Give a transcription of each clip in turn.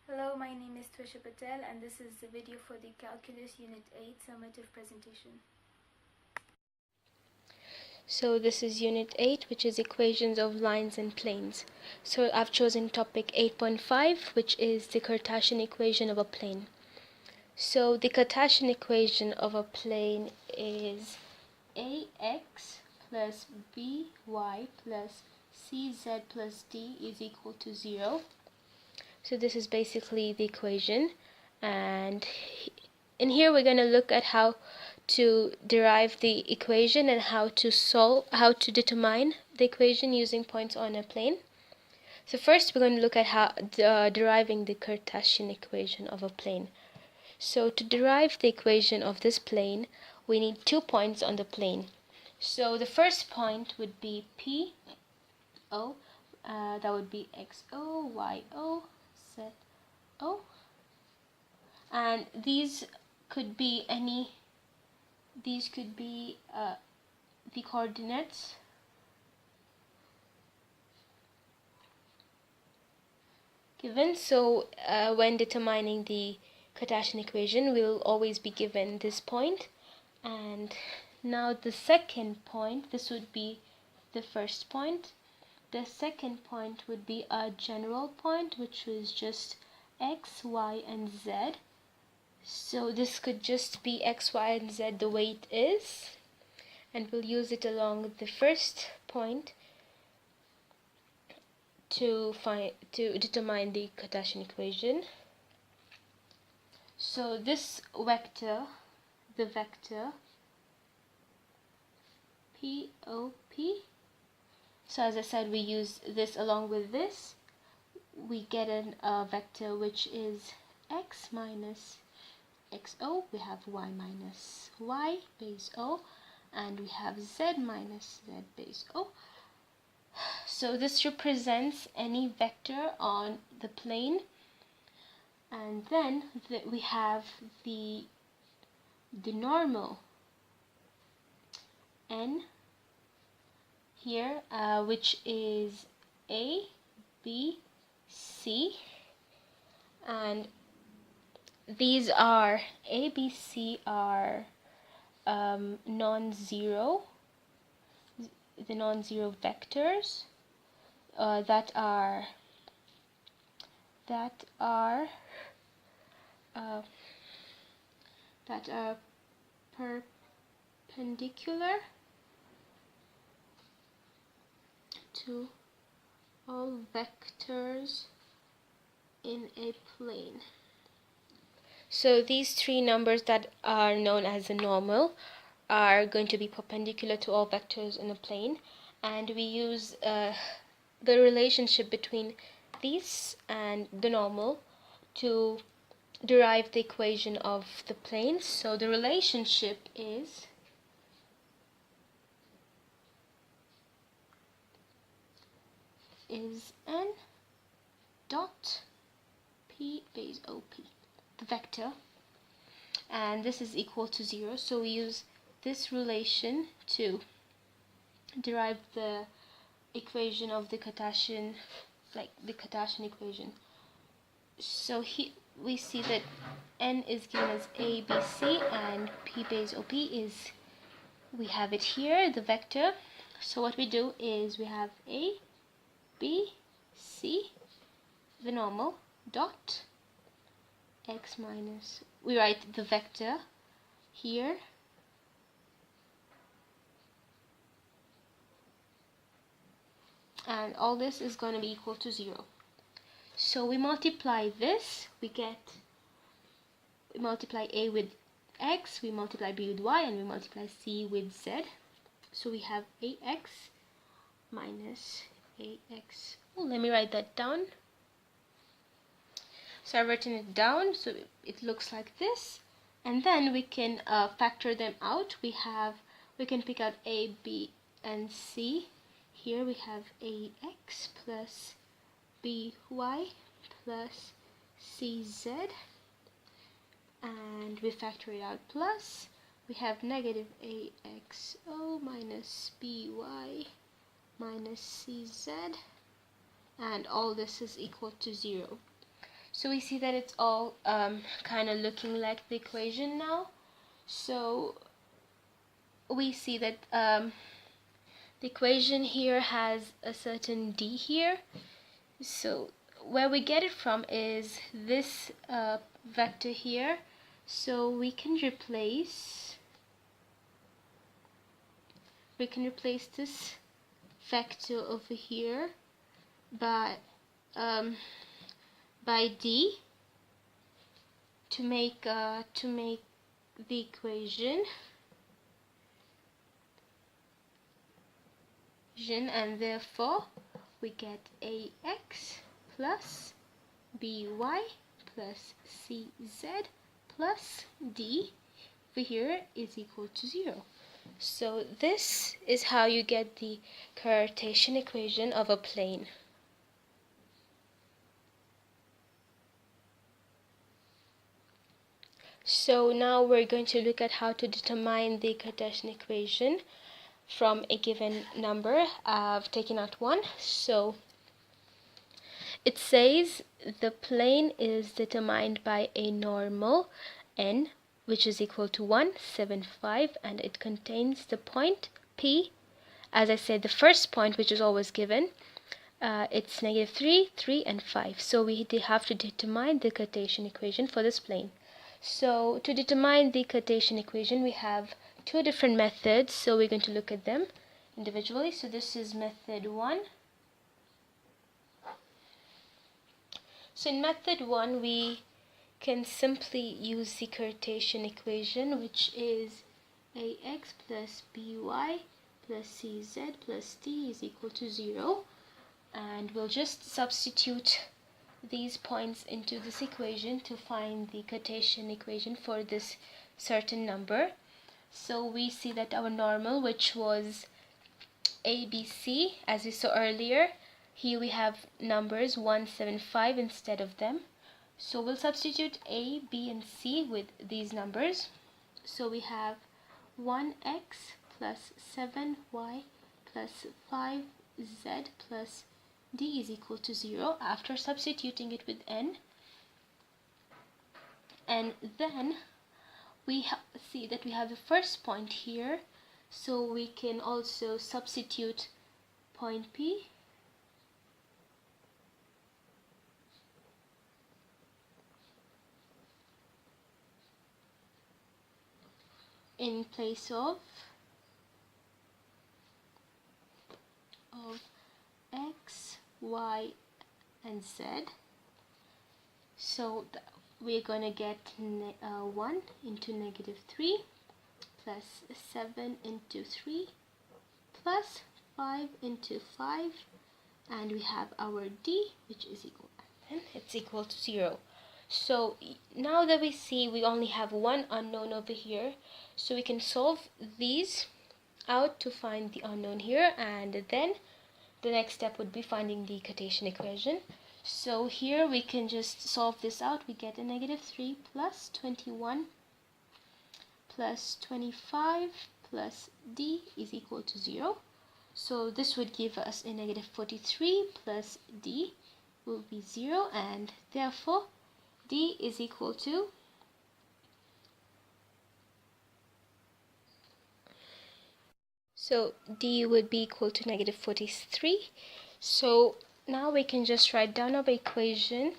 Hello, my name is Twisha Patel and this is the video for the Calculus Unit 8 Summative presentation. So this is Unit 8, which is equations of lines and planes. So I've chosen topic 8.5, which is the Cartesian equation of a plane. So the Cartesian equation of a plane is ax plus by plus cz plus d is equal to 0. So this is basically the equation, and in here we're going to look at how to derive the equation and how to determine the equation using points on a plane. So first we're going to look at how deriving the Cartesian equation of a plane. So to derive the equation of this plane, we need 2 points on the plane. So the first point would be P, O, that would be XO, YO, ZO, and these could be the coordinates given. So when determining the Cartesian equation, we'll always be given this point. And now the second point, this would be the first point. The second point would be a general point, which was just x, y, and z. So this could just be x, y, and z the way it is, and we'll use it along the first point to determine the Cartesian equation. So this vector, the vector POP, so as I said, we use this along with this. We get a vector which is x minus xo, we have y minus y base o, and we have z minus z base o. So this represents any vector on the plane, and then we have the normal n here, which is a, b, c, and these are a, b, c are non-zero, the non-zero vectors that are perpendicular to all vectors in a plane. So these three numbers that are known as the normal are going to be perpendicular to all vectors in a plane, and we use the relationship between these and the normal to derive the equation of the plane. So the relationship is n dot p base op, the vector, and this is equal to 0. So we use this relation to derive the equation of the Cartesian, the Cartesian equation. So here we see that n is given as a, b, c, and p base op is, we have it here, the vector. So what we do is we have a, b, c, the normal, dot x minus, we write the vector here, and all this is going to be equal to 0. So we multiply this, we multiply a with x, we multiply b with y, and we multiply c with z. So we have ax minus ax. Oh, let me write that down. So I've written it down, so it looks like this, and then we can factor them out. We can pick out a, b, and c. Here we have ax plus by plus cz, and we factor it out, plus we have negative axo minus by minus cz, and all this is equal to 0. So we see that it's all kind of looking like the equation now. So we see that the equation here has a certain d here. So where we get it from is this vector here. So we can replace this vector over here by d to make the equation, and therefore we get ax plus by plus cz plus d over here is equal to 0. So this is how you get the Cartesian equation of a plane. So now we're going to look at how to determine the Cartesian equation from a given number. I've taken out one. So it says the plane is determined by a normal n, which is equal to 1, 7, 5, and it contains the point P. As I said, the first point, which is always given, it's -3, 3, and 5. So we have to determine the Cartesian equation for this plane. So to determine the Cartesian equation, we have two different methods. So we're going to look at them individually. So this is method 1. So in method 1, we can simply use the Cartesian equation, which is ax plus by plus cz plus d is equal to 0. And we'll just substitute these points into this equation to find the Cartesian equation for this certain number. So we see that our normal, which was ABC, as we saw earlier, here we have numbers 1, 7, 5 instead of them. So we'll substitute A, B, and C with these numbers. So we have 1x plus 7y plus 5z plus d is equal to 0 after substituting it with n. And then we see that we have the first point here, so we can also substitute point P in place of x, y, and z. So we're going to get 1 into -3 plus 7 into 3 plus 5 into 5, and we have our d, which is equal, and it's equal to 0. So now that we see we only have one unknown over here, so we can solve these out to find the unknown here, and then the next step would be finding the Cartesian equation. So here we can just solve this out. We get a -3 plus 21 plus 25 plus d is equal to 0. So this would give us a -43 plus d will be 0, and therefore d is equal to d would be equal to -43. So now we can just write down our equation.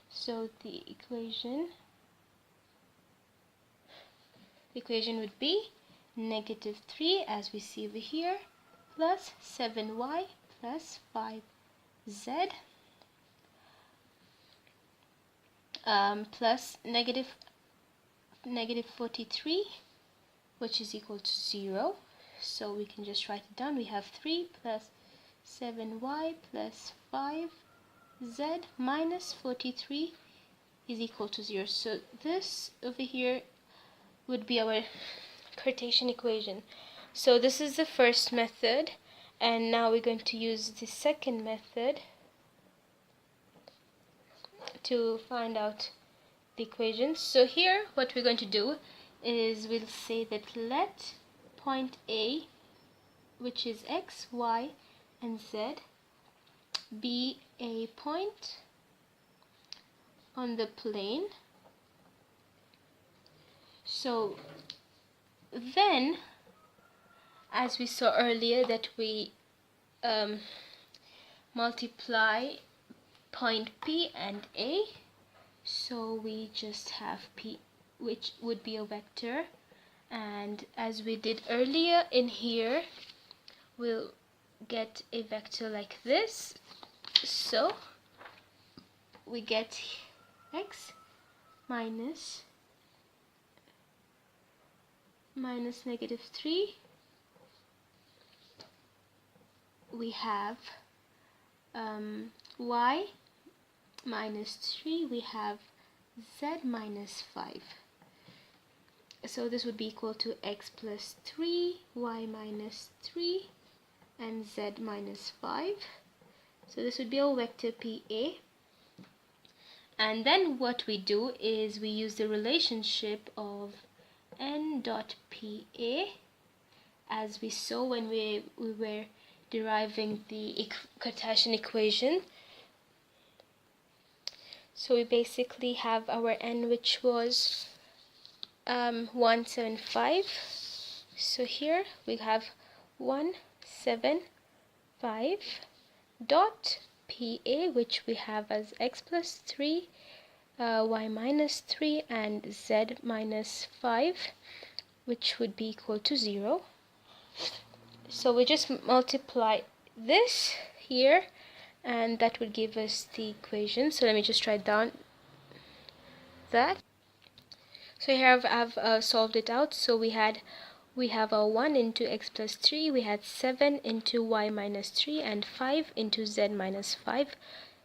So the equation would be -3, as we see over here, plus 7y plus 5z plus -43, which is equal to 0. So we can just write it down. We have 3 plus 7y plus 5z minus 43 is equal to 0. So this over here would be our Cartesian equation. So this is the first method, and now we're going to use the second method to find out the equations. So here what we're going to do is we'll say that let point A, which is x, y, and z, be a point on the plane. So then, as we saw earlier, that we multiply point P and A, so we just have P, which would be a vector, and as we did earlier in here, we'll get a vector like this. So we get x minus -3. We have y minus 3. We have z minus 5. So this would be equal to x plus 3, y minus 3, and z minus 5. So this would be our vector PA. And then what we do is we use the relationship of n dot PA, as we saw when we were deriving the Cartesian equation. So we basically have our n, which was 175. So here we have 175 dot PA, which we have as x plus 3, y minus 3, and z minus 5, which would be equal to 0. So we just multiply this here, and that would give us the equation. So let me just write down that. So here I've solved it out. So we have a 1 into x plus 3, we had 7 into y minus 3, and 5 into z minus 5,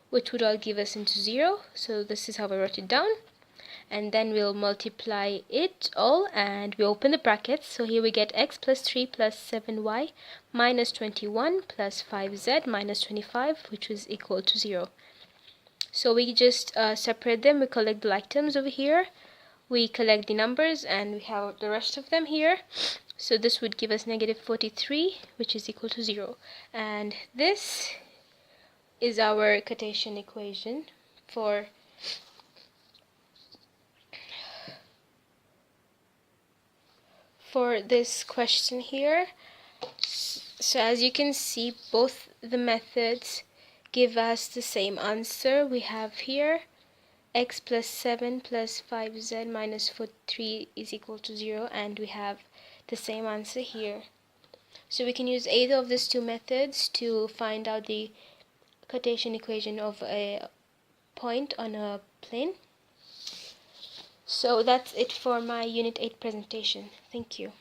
which would all give us into 0. So this is how I wrote it down. And then we'll multiply it all, and we open the brackets. So here we get x plus 3 plus 7y minus 21 plus 5z minus 25, which is equal to 0. So we just separate them. We collect the like terms over here. We collect the numbers, and we have the rest of them here. So this would give us negative 43, which is equal to 0. And this is our Cartesian equation for this question here. So as you can see, both the methods give us the same answer. We have here x plus 7 plus 5z minus 43 is equal to 0, and we have the same answer here. So we can use either of these two methods to find out the Cartesian equation of a point on a plane. So that's it for my Unit 8 presentation. Thank you.